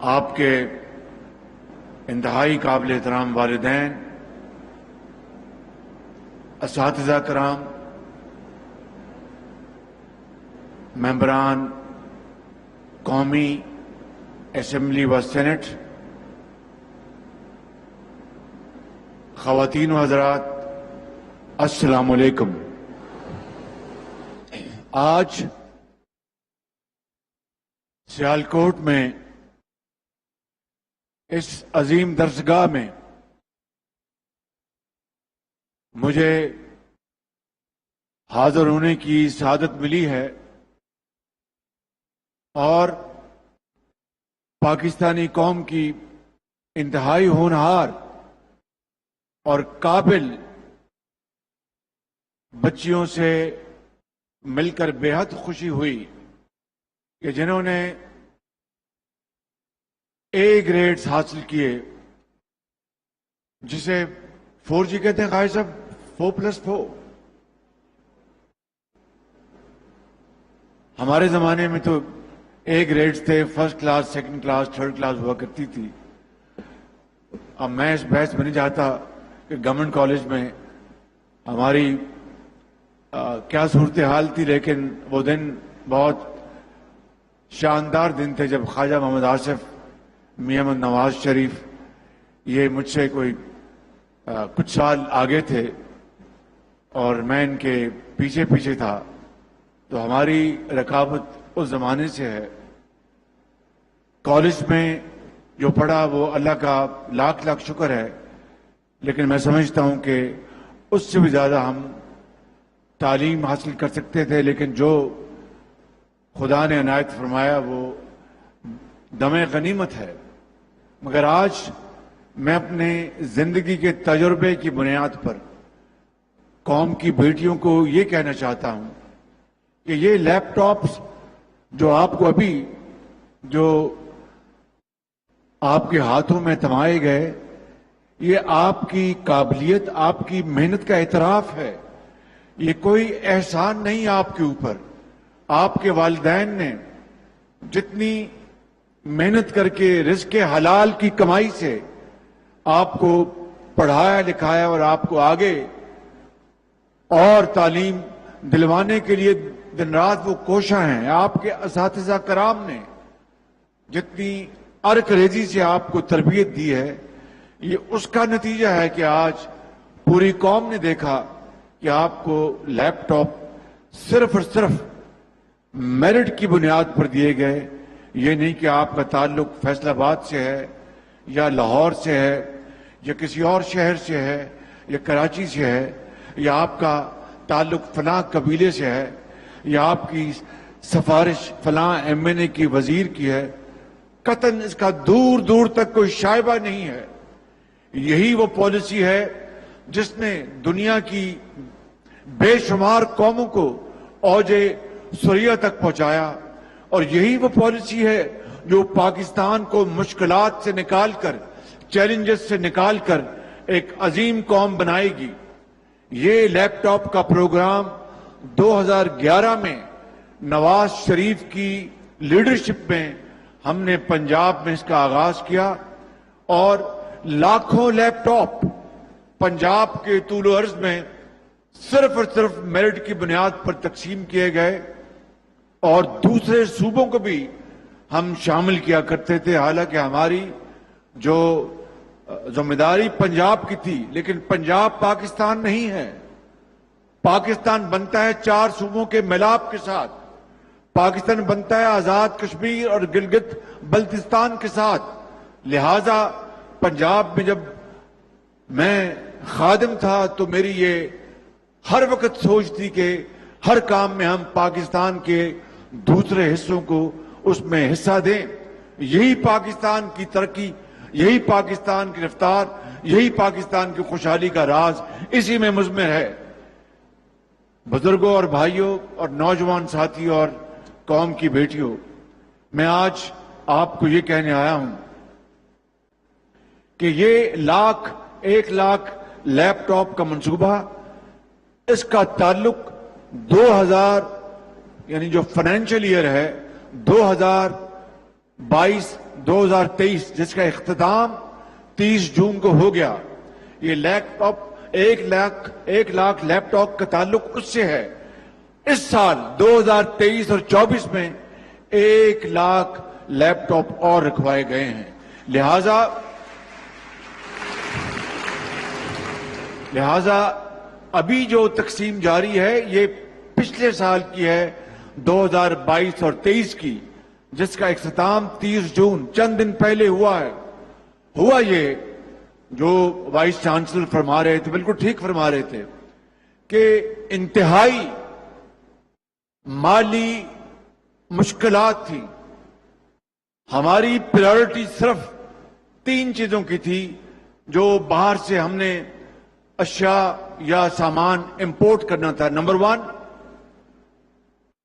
آپ کے انتہائی قابل احترام والدین، اساتذہ کرام، ممبران قومی اسمبلی و سینٹ، خواتین و حضرات، السلام علیکم۔ آج سیالکوٹ میں اس عظیم درسگاہ میں مجھے حاضر ہونے کی سعادت ملی ہے اور پاکستانی قوم کی انتہائی ہونہار اور قابل بچیوں سے مل کر بے حد خوشی ہوئی کہ جنہوں نے اے گریڈز حاصل کیے، جسے 4G کہتے ہیں قائد صاحب، 4+4۔ ہمارے زمانے میں تو اے گریڈز تھے، first class, second class, third class ہوا کرتی تھی۔ اب میں اس بحث میں نہیں چاہتا کہ گورنمنٹ کالج میں ہماری کیا صورتحال تھی، لیکن وہ دن بہت شاندار دن تھے جب خواجہ محمد آصف، میاں محمد نواز شریف یہ مجھ سے کوئی کچھ سال آگے تھے اور میں ان کے پیچھے پیچھے تھا، تو ہماری رقابت اس زمانے سے ہے۔ کالج میں جو پڑھا وہ اللہ کا لاکھ لاکھ شکر ہے، لیکن میں سمجھتا ہوں کہ اس سے بھی زیادہ ہم تعلیم حاصل کر سکتے تھے، لیکن جو خدا نے عنایت فرمایا وہ دم غنیمت ہے۔ مگر آج میں اپنے زندگی کے تجربے کی بنیاد پر قوم کی بیٹیوں کو یہ کہنا چاہتا ہوں کہ یہ لیپ ٹاپس جو آپ کو ابھی جو آپ کے ہاتھوں میں تھمائے گئے، یہ آپ کی قابلیت، آپ کی محنت کا اعتراف ہے۔ یہ کوئی احسان نہیں آپ کے اوپر۔ آپ کے والدین نے جتنی محنت کر کے رزق حلال کی کمائی سے آپ کو پڑھایا لکھایا اور آپ کو آگے اور تعلیم دلوانے کے لیے دن رات وہ کوشاں ہیں۔ آپ کے اساتذہ کرام نے جتنی ارک ریزی سے آپ کو تربیت دی ہے، یہ اس کا نتیجہ ہے کہ آج پوری قوم نے دیکھا کہ آپ کو لیپ ٹاپ صرف اور صرف میرٹ کی بنیاد پر دیے گئے۔ یہ نہیں کہ آپ کا تعلق فیصل آباد سے ہے یا لاہور سے ہے یا کسی اور شہر سے ہے یا کراچی سے ہے یا آپ کا تعلق فلاں قبیلے سے ہے یا آپ کی سفارش فلاں MNA کی وزیر کی ہے۔ قطعاً اس کا دور دور تک کوئی شائبہ نہیں ہے۔ یہی وہ پالیسی ہے جس نے دنیا کی بے شمار قوموں کو اوج سریا تک پہنچایا، اور یہی وہ پالیسی ہے جو پاکستان کو مشکلات سے نکال کر، چیلنجز سے نکال کر ایک عظیم قوم بنائے گی۔ یہ لیپ ٹاپ کا پروگرام 2011 میں نواز شریف کی لیڈرشپ میں ہم نے پنجاب میں اس کا آغاز کیا، اور لاکھوں لیپ ٹاپ پنجاب کے طول و عرض میں صرف اور صرف میرٹ کی بنیاد پر تقسیم کیے گئے، اور دوسرے صوبوں کو بھی ہم شامل کیا کرتے تھے۔ حالانکہ ہماری جو ذمہ داری پنجاب کی تھی، لیکن پنجاب پاکستان نہیں ہے۔ پاکستان بنتا ہے 4 صوبوں کے ملاپ کے ساتھ، پاکستان بنتا ہے آزاد کشمیر اور گلگت بلتستان کے ساتھ۔ لہذا پنجاب میں جب میں خادم تھا تو میری یہ ہر وقت سوچ تھی کہ ہر کام میں ہم پاکستان کے دوسرے حصوں کو اس میں حصہ دیں۔ یہی پاکستان کی ترقی، یہی پاکستان کی رفتار، یہی پاکستان کی خوشحالی کا راز اسی میں مضمر ہے۔ بزرگوں اور بھائیوں اور نوجوان ساتھیوں اور قوم کی بیٹیوں، میں آج آپ کو یہ کہنے آیا ہوں کہ یہ 1 لاکھ لیپ ٹاپ کا منصوبہ، اس کا تعلق 2000 یعنی جو فائنینشل ایئر ہے 2022 2023 جس کا اختتام 30 جون کو ہو گیا، یہ لیپ ٹاپ 1 لاکھ لیپ ٹاپ کا تعلق اس سے ہے۔ اس سال 2023 اور 24 میں 1 لاکھ لیپ ٹاپ اور رکھوائے گئے ہیں۔ لہذا ابھی جو تقسیم جاری ہے یہ پچھلے سال کی ہے، 2022 اور 23 کی، جس کا اختتام 30 جون چند دن پہلے ہوا ہے۔ ہوا یہ جو وائس چانسلر فرما رہے تھے، بالکل ٹھیک فرما رہے تھے کہ انتہائی مالی مشکلات تھی۔ ہماری پرائورٹی صرف 3 چیزوں کی تھی جو باہر سے ہم نے اشیاء یا سامان امپورٹ کرنا تھا۔ نمبر 1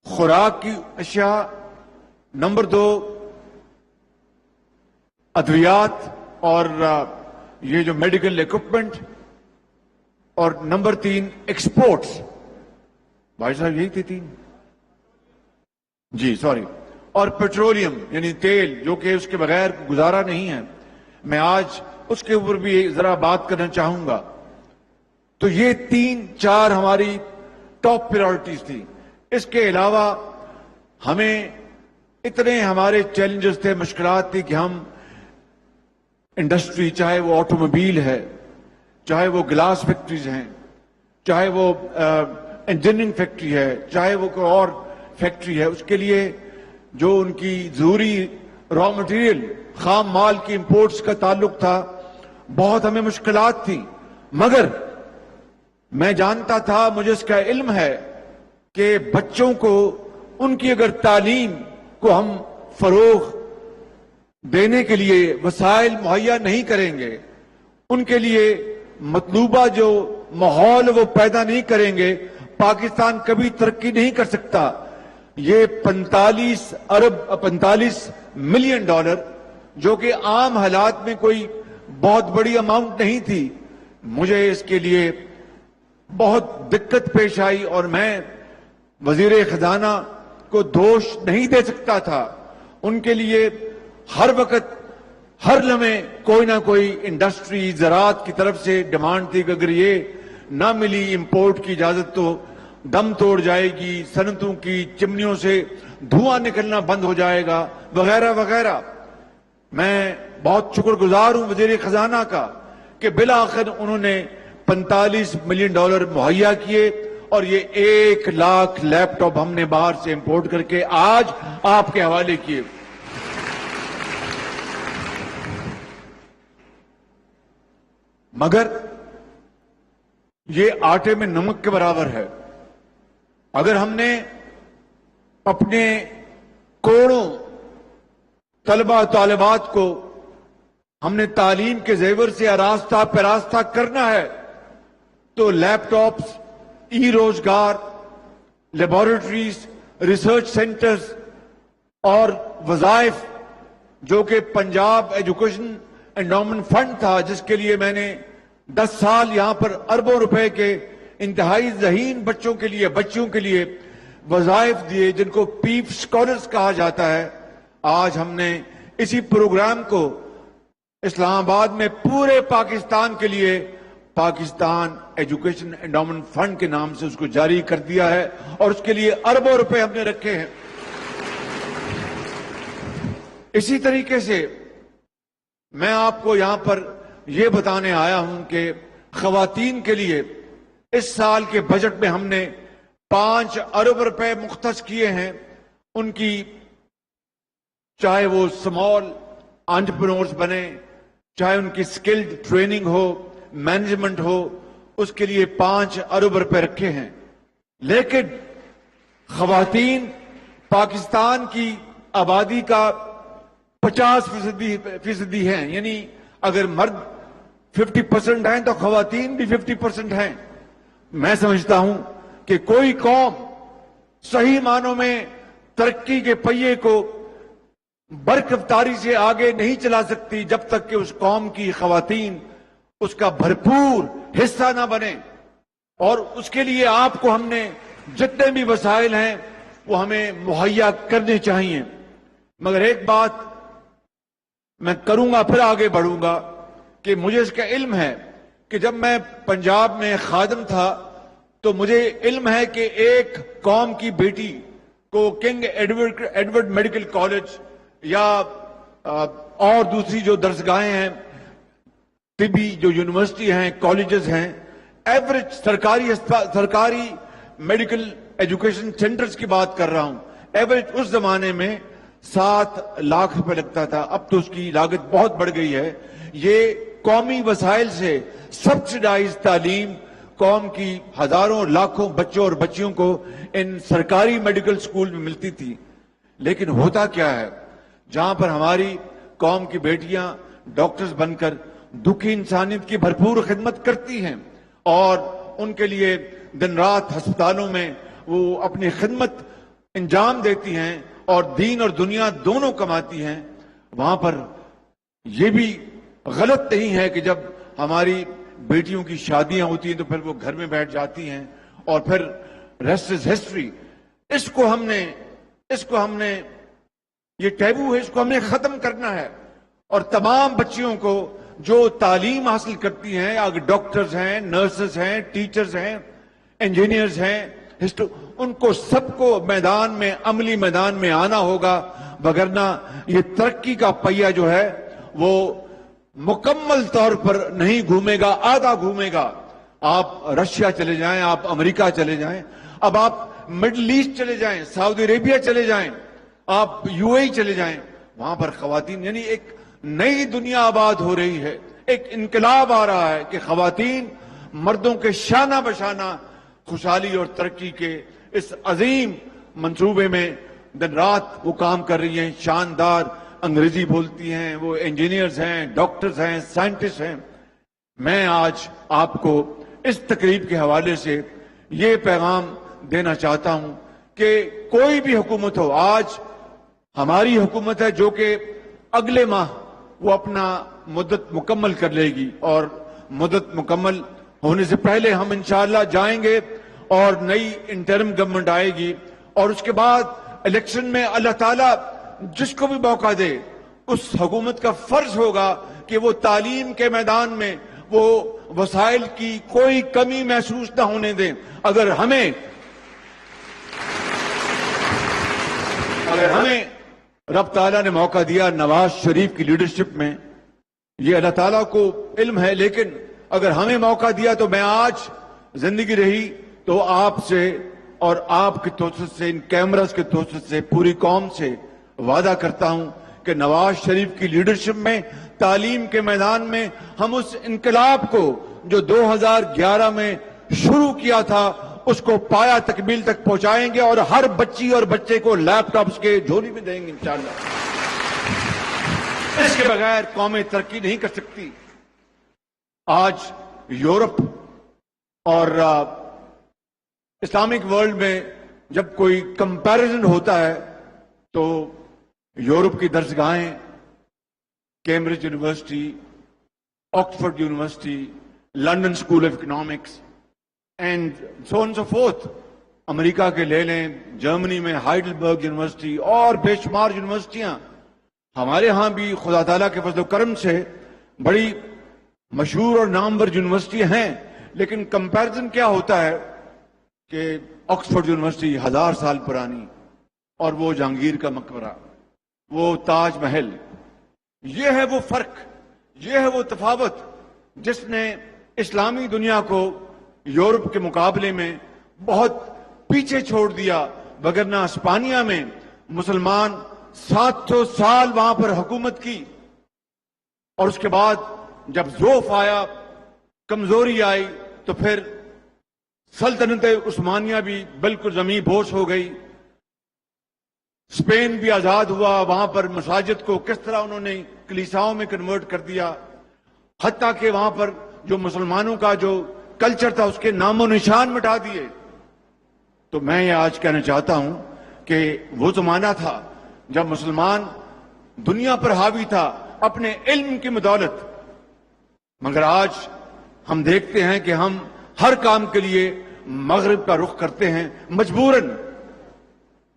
خوراک کی اشیاء، نمبر 2 ادویات اور یہ جو میڈیکل ایکوپمنٹ، اور نمبر 3 ایکسپورٹس۔ بھائی صاحب یہی تھی 3 جی سوری، اور پیٹرولیم یعنی تیل، جو کہ اس کے بغیر گزارا نہیں ہے۔ میں آج اس کے اوپر بھی ذرا بات کرنا چاہوں گا۔ تو یہ 3-4 ہماری ٹاپ پرائورٹیز تھی۔ اس کے علاوہ ہمیں اتنے ہمارے چیلنجز تھے، مشکلات تھی کہ ہم انڈسٹری، چاہے وہ آٹو موبائل ہے، چاہے وہ گلاس فیکٹریز ہیں، چاہے وہ انجینئرنگ فیکٹری ہے، چاہے وہ کوئی اور فیکٹری ہے، اس کے لیے جو ان کی ضروری را مٹیریل، خام مال کی امپورٹس کا تعلق تھا، بہت ہمیں مشکلات تھی۔ مگر میں جانتا تھا، مجھے اس کا علم ہے کہ بچوں کو ان کی اگر تعلیم کو ہم فروغ دینے کے لیے وسائل مہیا نہیں کریں گے، ان کے لیے مطلوبہ جو ماحول وہ پیدا نہیں کریں گے، پاکستان کبھی ترقی نہیں کر سکتا۔ یہ 45 ملین ڈالر جو کہ عام حالات میں کوئی بہت بڑی اماؤنٹ نہیں تھی، مجھے اس کے لیے بہت دقت پیش آئی اور میں وزیر خزانہ کو دوش نہیں دے سکتا تھا۔ ان کے لیے ہر وقت ہر لمحے کوئی نہ کوئی انڈسٹری، زراعت کی طرف سے ڈیمانڈ تھی کہ اگر یہ نہ ملی امپورٹ کی اجازت تو دم توڑ جائے گی، صنعتوں کی چمنیوں سے دھواں نکلنا بند ہو جائے گا، وغیرہ وغیرہ۔ میں بہت شکر گزار ہوں وزیر خزانہ کا کہ بالآخر انہوں نے 45 ملین ڈالر مہیا کیے اور یہ 1 لاکھ لیپ ٹاپ ہم نے باہر سے امپورٹ کر کے آج آپ کے حوالے کیے۔ مگر یہ آٹے میں نمک کے برابر ہے۔ اگر ہم نے اپنے کروڑوں طلبہ طالبات کو ہم نے تعلیم کے زیور سے آراستہ پیراستہ کرنا ہے تو لیپ ٹاپس، ای روزگار، لیبارٹریز، ریسرچ سینٹرز اور وظائف، جو کہ پنجاب ایجوکیشن انڈومنٹ فنڈ تھا، جس کے لیے میں نے 10 سال یہاں پر اربوں روپے کے انتہائی ذہین بچوں کے لیے وظائف دیے، جن کو پیپ سکالرز کہا جاتا ہے۔ آج ہم نے اسی پروگرام کو اسلام آباد میں پورے پاکستان کے لیے پاکستان ایجوکیشن انڈومنٹ فنڈ کے نام سے اس کو جاری کر دیا ہے اور اس کے لیے اربوں روپے ہم نے رکھے ہیں۔ اسی طریقے سے میں آپ کو یہاں پر یہ بتانے آیا ہوں کہ خواتین کے لیے اس سال کے بجٹ میں ہم نے 5 ارب روپے مختص کیے ہیں۔ ان کی چاہے وہ سمال انٹرپرینورز بنے، چاہے ان کی سکلڈ ٹریننگ ہو، مینجمنٹ ہو، اس کے لیے 5 ارب روپے رکھے ہیں۔ لیکن خواتین پاکستان کی آبادی کا 50% ہیں، یعنی اگر مرد 50% ہیں تو خواتین بھی 50% ہیں۔ میں سمجھتا ہوں کہ کوئی قوم صحیح معنوں میں ترقی کے پہیے کو برکفتاری سے آگے نہیں چلا سکتی جب تک کہ اس قوم کی خواتین اس کا بھرپور حصہ نہ بنے، اور اس کے لیے آپ کو ہم نے جتنے بھی وسائل ہیں وہ ہمیں مہیا کرنے چاہیے۔ مگر ایک بات میں کروں گا پھر آگے بڑھوں گا کہ مجھے اس کا علم ہے کہ جب میں پنجاب میں خادم تھا تو مجھے علم ہے کہ ایک قوم کی بیٹی کو کنگ ایڈورڈ میڈیکل کالج یا اور دوسری جو درسگاہیں ہیں، طبی جو یونیورسٹی ہیں، کالجز ہیں، ایوریج سرکاری میڈیکل ایجوکیشن سینٹرز کی بات کر رہا ہوں، ایوریج اس زمانے میں 7 لاکھ روپے لگتا تھا، اب تو اس کی لاگت بہت بڑھ گئی ہے۔ یہ قومی وسائل سے سبسڈائز تعلیم قوم کی ہزاروں لاکھوں بچوں اور بچیوں کو ان سرکاری میڈیکل سکول میں ملتی تھی۔ لیکن ہوتا کیا ہے، جہاں پر ہماری قوم کی بیٹیاں ڈاکٹرز بن کر دکھی انسانیت کی بھرپور خدمت کرتی ہیں اور ان کے لیے دن رات ہسپتالوں میں وہ اپنی خدمت انجام دیتی ہیں اور دین اور دنیا دونوں کماتی ہیں، وہاں پر یہ بھی غلط نہیں ہے کہ جب ہماری بیٹیوں کی شادیاں ہوتی ہیں تو پھر وہ گھر میں بیٹھ جاتی ہیں اور پھر ریسٹ از ہسٹری۔ اس کو ہم نے یہ ٹیبو ہے، اس کو ہم نے ختم کرنا ہے اور تمام بچیوں کو جو تعلیم حاصل کرتی ہیں، اگر ڈاکٹرز ہیں، نرسز ہیں، ٹیچرز ہیں، انجینئرز ہیں، ان کو سب کو میدان میں، عملی میدان میں آنا ہوگا، وگرنہ یہ ترقی کا پہیہ جو ہے وہ مکمل طور پر نہیں گھومے گا، آدھا گھومے گا۔ آپ رشیا چلے جائیں، آپ امریکہ چلے جائیں، اب آپ مڈل ایسٹ چلے جائیں، سعودی عربیہ چلے جائیں، آپ یو اے چلے جائیں، وہاں پر خواتین، یعنی ایک نئی دنیا آباد ہو رہی ہے، ایک انقلاب آ رہا ہے کہ خواتین مردوں کے شانہ بشانہ خوشحالی اور ترقی کے اس عظیم منصوبے میں دن رات وہ کام کر رہی ہیں۔ شاندار انگریزی بولتی ہیں، وہ انجینئرز ہیں، ڈاکٹرز ہیں، سائنٹسٹ ہیں۔ میں آج آپ کو اس تقریب کے حوالے سے یہ پیغام دینا چاہتا ہوں کہ کوئی بھی حکومت ہو، آج ہماری حکومت ہے جو کہ اگلے ماہ وہ اپنا مدت مکمل کر لے گی اور مدت مکمل ہونے سے پہلے ہم انشاءاللہ جائیں گے اور نئی انٹرم گورنمنٹ آئے گی اور اس کے بعد الیکشن میں اللہ تعالیٰ جس کو بھی موقع دے، اس حکومت کا فرض ہوگا کہ وہ تعلیم کے میدان میں وہ وسائل کی کوئی کمی محسوس نہ ہونے دیں۔ اگر ہمیں رب تعالیٰ نے موقع دیا نواز شریف کی لیڈرشپ میں، یہ اللہ تعالیٰ کو علم ہے، لیکن اگر ہمیں موقع دیا تو میں آج زندگی رہی تو آپ سے اور آپ کے توسط سے، ان کیمراز کے توسط سے، پوری قوم سے وعدہ کرتا ہوں کہ نواز شریف کی لیڈرشپ میں تعلیم کے میدان میں ہم اس انقلاب کو جو 2011 میں شروع کیا تھا اس کو پایا تکمیل تک پہنچائیں گے اور ہر بچی اور بچے کو لیپ ٹاپس کے جھولی میں دیں گے انشاءاللہ۔ اس کے بغیر قومیں ترقی نہیں کر سکتی۔ آج یورپ اور اسلامک ورلڈ میں جب کوئی کمپیریزن ہوتا ہے تو یورپ کی درسگاہیں، Cambridge university, Oxford university, London school of economics and so on so forth, امریکہ کے لے لیں، جرمنی میں ہائیڈلبرگ یونیورسٹی اور بے شمار یونیورسٹیاں، ہمارے ہاں بھی خدا تعالیٰ کے فضل و کرم سے بڑی مشہور اور نامور یونیورسٹی ہیں، لیکن کمپیریزن کیا ہوتا ہے کہ آکسفورڈ یونیورسٹی 1000 سال پرانی اور وہ جہانگیر کا مقبرہ، وہ تاج محل، یہ ہے وہ فرق، یہ ہے وہ تفاوت جس نے اسلامی دنیا کو یورپ کے مقابلے میں بہت پیچھے چھوڑ دیا، وگرنہ اسپانیہ میں مسلمان 700 سال وہاں پر حکومت کی اور اس کے بعد جب ضعف آیا، کمزوری آئی تو پھر سلطنت عثمانیہ بھی بالکل زمین بوس ہو گئی، اسپین بھی آزاد ہوا، وہاں پر مساجد کو کس طرح انہوں نے کلیساؤں میں کنورٹ کر دیا، حتیٰ کہ وہاں پر جو مسلمانوں کا جو کلچر تھا اس کے نام و نشان مٹا دیے۔ تو میں یہ آج کہنا چاہتا ہوں کہ وہ زمانہ تھا جب مسلمان دنیا پر حاوی تھا اپنے علم کی بدولت، مگر آج ہم دیکھتے ہیں کہ ہم ہر کام کے لیے مغرب کا رخ کرتے ہیں مجبوراً۔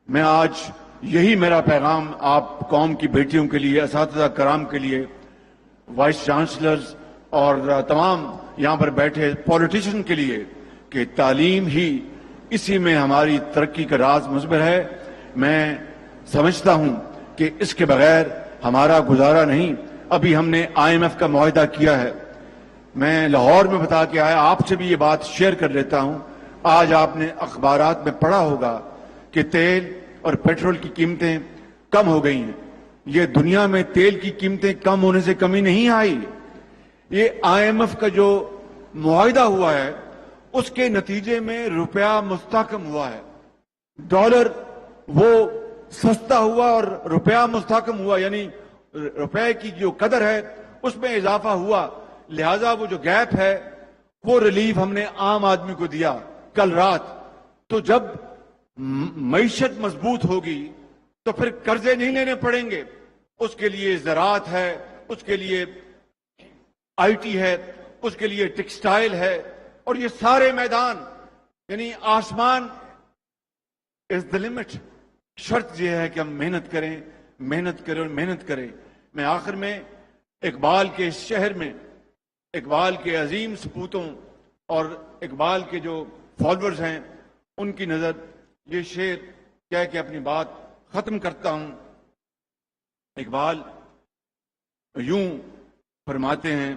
میں آج یہی میرا پیغام آپ قوم کی بیٹیوں کے لیے، اساتذہ کرام کے لیے، وائس چانسلرز اور تمام یہاں پر بیٹھے پولیٹیشین کے لیے کہ تعلیم ہی اسی میں ہماری ترقی کا راز مضمر ہے۔ میں سمجھتا ہوں کہ اس کے بغیر ہمارا گزارا نہیں۔ ابھی ہم نے IMF کا معاہدہ کیا ہے، میں لاہور میں بتا کے آیا، آپ سے بھی یہ بات شیئر کر لیتا ہوں۔ آج آپ نے اخبارات میں پڑھا ہوگا کہ تیل اور پیٹرول کی قیمتیں کم ہو گئی ہیں۔ یہ دنیا میں تیل کی قیمتیں کم ہونے سے کمی نہیں آئی، یہ IMF کا جو معاہدہ ہوا ہے اس کے نتیجے میں روپیہ مستحکم ہوا ہے، ڈالر وہ سستا ہوا اور روپیہ مستحکم ہوا، یعنی روپے کی جو قدر ہے اس میں اضافہ ہوا، لہذا وہ جو گیپ ہے وہ ریلیف ہم نے عام آدمی کو دیا کل رات۔ تو جب معیشت مضبوط ہوگی تو پھر قرضے نہیں لینے پڑیں گے، اس کے لیے زراعت ہے، اس کے لیے IT ہے، اس کے لیے ٹیکسٹائل ہے، اور یہ سارے میدان، یعنی آسمان از دی لمٹ۔ شرط یہ ہے کہ ہم محنت کریں، محنت کریں اور محنت کریں۔ میں آخر میں اقبال کے اس شہر میں اقبال کے عظیم سپوتوں اور اقبال کے جو فالوورز ہیں ان کی نظر یہ شعر کہہ کے اپنی بات ختم کرتا ہوں۔ اقبال یوں فرماتے ہیں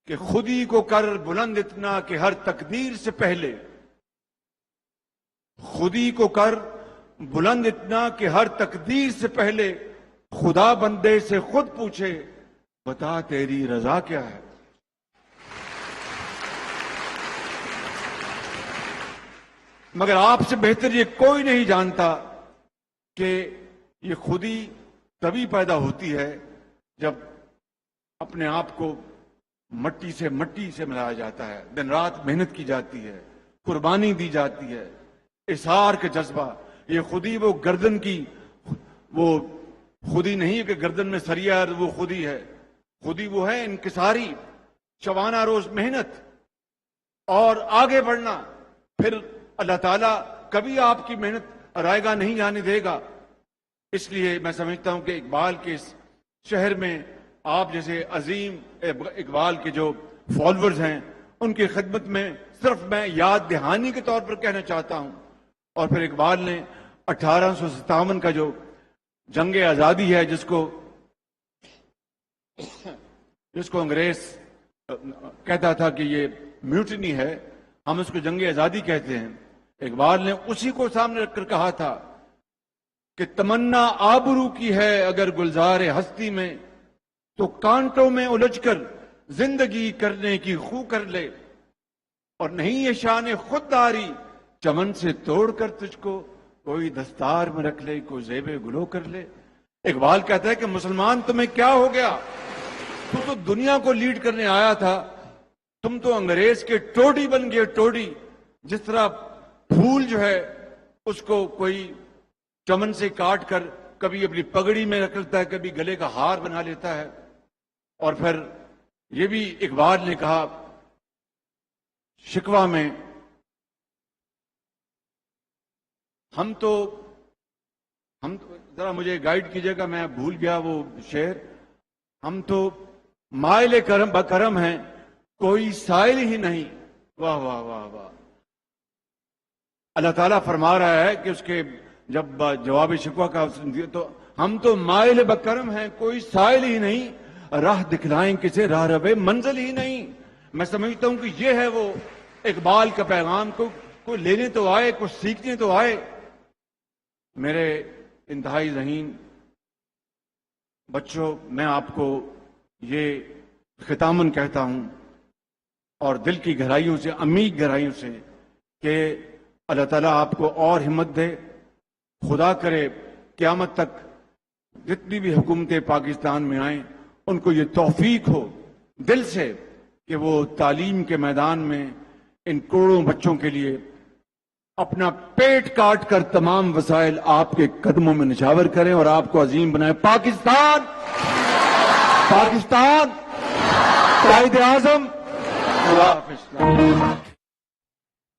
کہ خودی کو کر بلند اتنا کہ ہر تقدیر سے پہلے، خودی کو کر بلند اتنا کہ ہر تقدیر سے پہلے خدا بندے سے خود پوچھے بتا تیری رضا کیا ہے۔ مگر آپ سے بہتر یہ کوئی نہیں جانتا کہ یہ خودی تبھی پیدا ہوتی ہے جب اپنے آپ کو مٹی سے ملایا جاتا ہے، دن رات محنت کی جاتی ہے، قربانی دی جاتی ہے، اثار کا جذبہ۔ یہ خودی وہ گردن کی وہ خودی نہیں ہے کہ گردن میں سریا وہ خودی ہے، خودی وہ ہے انکساری، شبانہ روز محنت اور آگے بڑھنا۔ پھر اللہ تعالیٰ کبھی آپ کی محنت رائیگاں نہیں جانے دے گا۔ اس لیے میں سمجھتا ہوں کہ اقبال کے اس شہر میں آپ جیسے عظیم اقبال کے جو فالوورز ہیں ان کی خدمت میں صرف میں یاد دہانی کے طور پر کہنا چاہتا ہوں۔ اور پھر اقبال نے 1857 کا جو جنگ آزادی ہے جس کو انگریز کہتا تھا کہ یہ میوٹنی ہے، ہم اس کو جنگ آزادی کہتے ہیں، اقبال نے اسی کو سامنے رکھ کر کہا تھا کہ تمنا آبرو کی ہے اگر گلزار ہستی میں، تو کانٹوں میں الجھ کر زندگی کرنے کی خو کر لے، اور نہیں یہ شان خودداری چمن سے توڑ کر تجھ کو کوئی دستار میں رکھ لے، کوئی زیب گلو کر لے۔ اقبال کہتا ہے کہ مسلمان تمہیں کیا ہو گیا، تو دنیا کو لیڈ کرنے آیا تھا، تم تو انگریز کے ٹوڈی بن گئے، ٹوڈی۔ جس طرح پھول جو ہے اس کو کوئی چمن سے کاٹ کر کبھی اپنی پگڑی میں رکھ لیتا ہے، کبھی گلے کا ہار بنا لیتا ہے۔ اور پھر یہ بھی اقبال نے کہا شکوہ میں، ہم تو ذرا مجھے گائیڈ کیجئے گا، میں بھول گیا وہ شعر، ہم تو مائل کرم بکرم ہیں کوئی سائل ہی نہیں۔ واہ واہ واہ واہ۔ اللہ تعالیٰ فرما رہا ہے کہ اس کے جب جواب شکوہ کا تو ہم تو مائل بکرم ہیں کوئی سائل ہی نہیں، راہ دکھلائیں کسے راہ رہے منزل ہی نہیں۔ میں سمجھتا ہوں کہ یہ ہے وہ اقبال کا پیغام، کو کوئی لینے تو آئے، کچھ سیکھنے تو آئے۔ میرے انتہائی ذہین بچوں، میں آپ کو یہ ختاماً کہتا ہوں اور دل کی گہرائیوں سے، عمیق گہرائیوں سے، کہ اللہ تعالیٰ آپ کو اور ہمت دے۔ خدا کرے قیامت تک جتنی بھی حکومتیں پاکستان میں آئیں ان کو یہ توفیق ہو دل سے کہ وہ تعلیم کے میدان میں ان کروڑوں بچوں کے لیے اپنا پیٹ کاٹ کر تمام وسائل آپ کے قدموں میں نچھاور کریں اور آپ کو عظیم بنائیں۔ پاکستان قائد اعظم۔